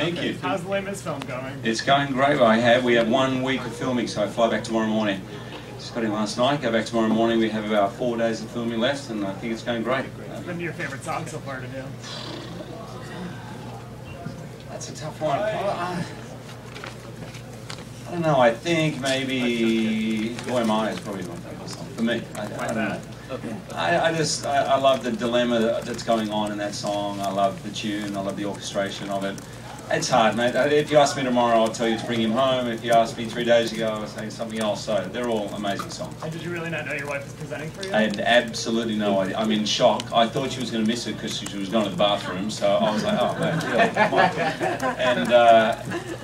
Thank you. How's the latest film going? It's going great. We have 1 week of filming, so I fly back tomorrow morning. Just got in last night, go back tomorrow morning. We have about 4 days of filming left, and I think it's going great. What's been your favorite song so far to do? That's a tough one. I don't know, I think maybe Who Am I is probably my favorite song for me. I don't know. I love the dilemma that's going on in that song. I love the tune, I love the orchestration of it. It's hard, mate. If you ask me tomorrow, I'll tell you to bring him home. If you asked me 3 days ago, I was saying something else. So they're all amazing songs. And did you really not know your wife was presenting for you? I had absolutely no idea. I'm in shock. I thought she was going to miss it because she was going to the bathroom. So I was like, oh man, really? Come on.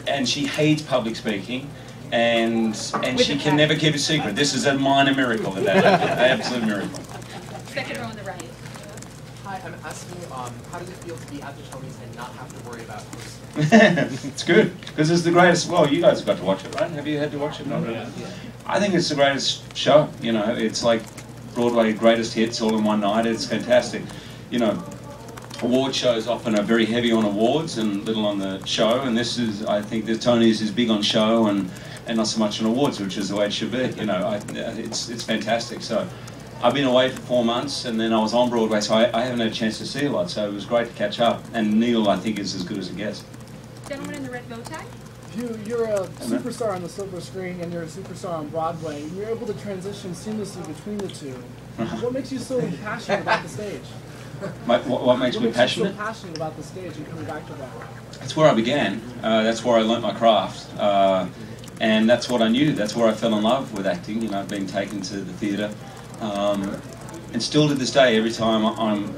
And she hates public speaking, and she can never keep a secret. This is a minor miracle that happened. An absolute miracle. Second row on the right. Hi, I'm asking you, how does it feel to be at the Tonys and not have to worry about this? It's good, because it's the greatest. Well, you guys have got to watch it, right? Have you had to watch it? Not really. Yeah. I think it's the greatest show. You know, it's like Broadway greatest hits all in one night. It's fantastic. You know, award shows often are very heavy on awards and little on the show, and this is, I think, the Tonys is big on show and not so much on awards, which is the way it should be. You know, it's fantastic. So. I've been away for 4 months, and then I was on Broadway, so I haven't had a chance to see a lot, so it was great to catch up. And Neil, I think, is as good as it gets. Gentleman in the red bow tie. You're a superstar on the silver screen, and you're a superstar on Broadway, and you're able to transition seamlessly between the two. What makes you so passionate about the stage? What makes me passionate? You so passionate about the stage and coming back to Broadway? That's where I began. That's where I learnt my craft. And that's what I knew. That's where I fell in love with acting, you know, being taken to the theatre. And still to this day, every time I'm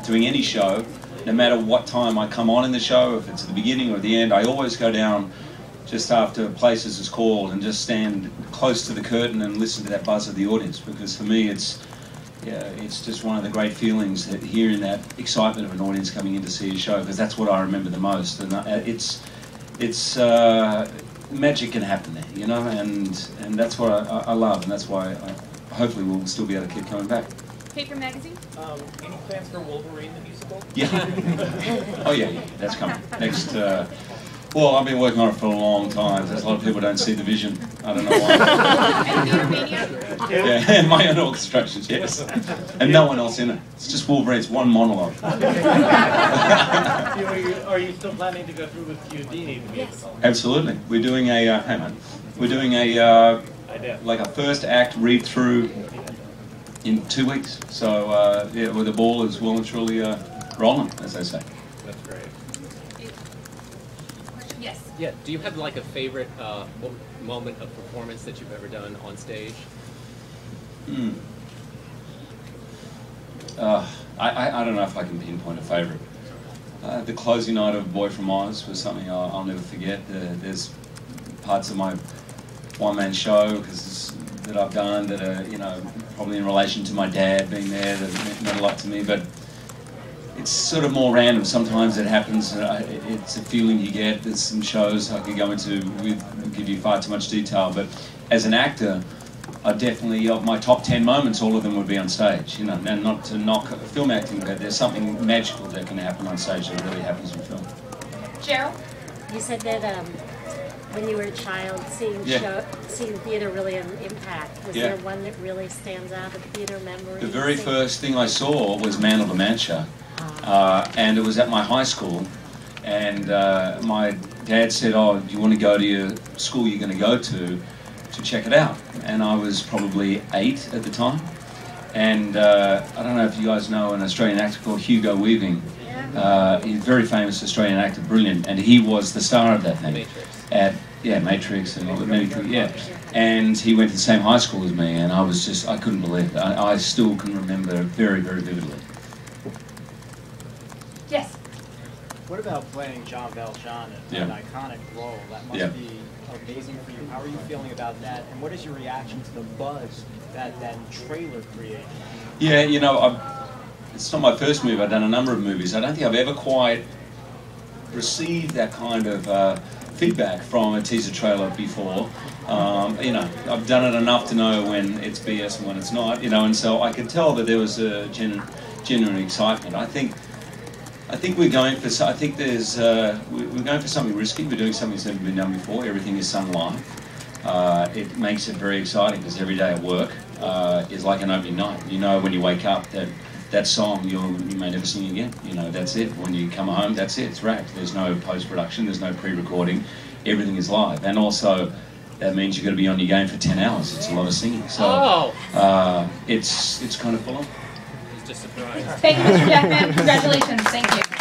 doing any show, no matter what time I come on in the show, if it's at the beginning or the end, I always go down just after Places is called and just stand close to the curtain and listen to that buzz of the audience, because for me it's just one of the great feelings, that hearing that excitement of an audience coming in to see a show, because that's what I remember the most. And it's magic can happen there, you know, and that's what I love, and that's why hopefully we'll still be able to keep coming back. Paper magazine. Any plans for Wolverine the musical? Yeah. Oh yeah, that's coming. Next, well, I've been working on it for a long time. There's a lot of people don't see the vision. I don't know why. Yeah, my own orchestrations, yes. And no one else in it. It's just Wolverine, it's one monologue. Are you still planning to go through with Houdini the musical? Absolutely. We're doing a, hang on. We're doing a, like a first act read through in 2 weeks. So yeah, well, the ball is well and truly rolling, as they say. That's great. Yes. Yeah. Do you have like a favorite moment of performance that you've ever done on stage? I don't know if I can pinpoint a favorite. The closing night of Boy from Oz was something I'll never forget. There's parts of my one-man show that I've done that are, you know, probably in relation to my dad being there, that meant a lot to me, but it's sort of more random. Sometimes it happens, it's a feeling you get. There's some shows I could go into with, give you far too much detail, but as an actor, I definitely, of my top 10 moments, all of them would be on stage, you know, and not to knock film acting, but there's something magical that can happen on stage that really happens in film. Cheryl? You said that when you were a child, seeing theater really an impact. Was there one that really stands out of theater memory? The very first thing I saw was Man of La Mancha, and it was at my high school, and my dad said, oh, do you want to go to your school you're going to go to check it out? And I was probably 8 at the time, and I don't know if you guys know an Australian actor called Hugo Weaving. He's a very famous Australian actor, brilliant, and he was the star of that thing. Matrix and all that, and he went to the same high school as me, and I couldn't believe it. I still can remember it very, very vividly. Yes. What about playing Jean Valjean in an iconic role? That must be amazing for you. How are you feeling about that, and what is your reaction to the buzz that trailer created? Yeah, you know, it's not my first movie. I've done a number of movies. I don't think I've ever quite received that kind of feedback from a teaser trailer before. You know, I've done it enough to know when it's BS and when it's not, you know, and so I could tell that there was a genuine excitement. I think I think we're going for. I think there's. We're going for something risky. We're doing something that's never been done before. Everything is sung live. It makes it very exciting because every day at work is like an opening night. You know, when you wake up that song you may never sing again. You know, that's it. When you come home, that's it. It's wrapped. There's no post-production. There's no pre-recording. Everything is live. And also, that means you've got to be on your game for 10 hours. It's a lot of singing. So it's kind of full on. It's just surprised. Thank you, Mr. Jackman. Congratulations. Thank you.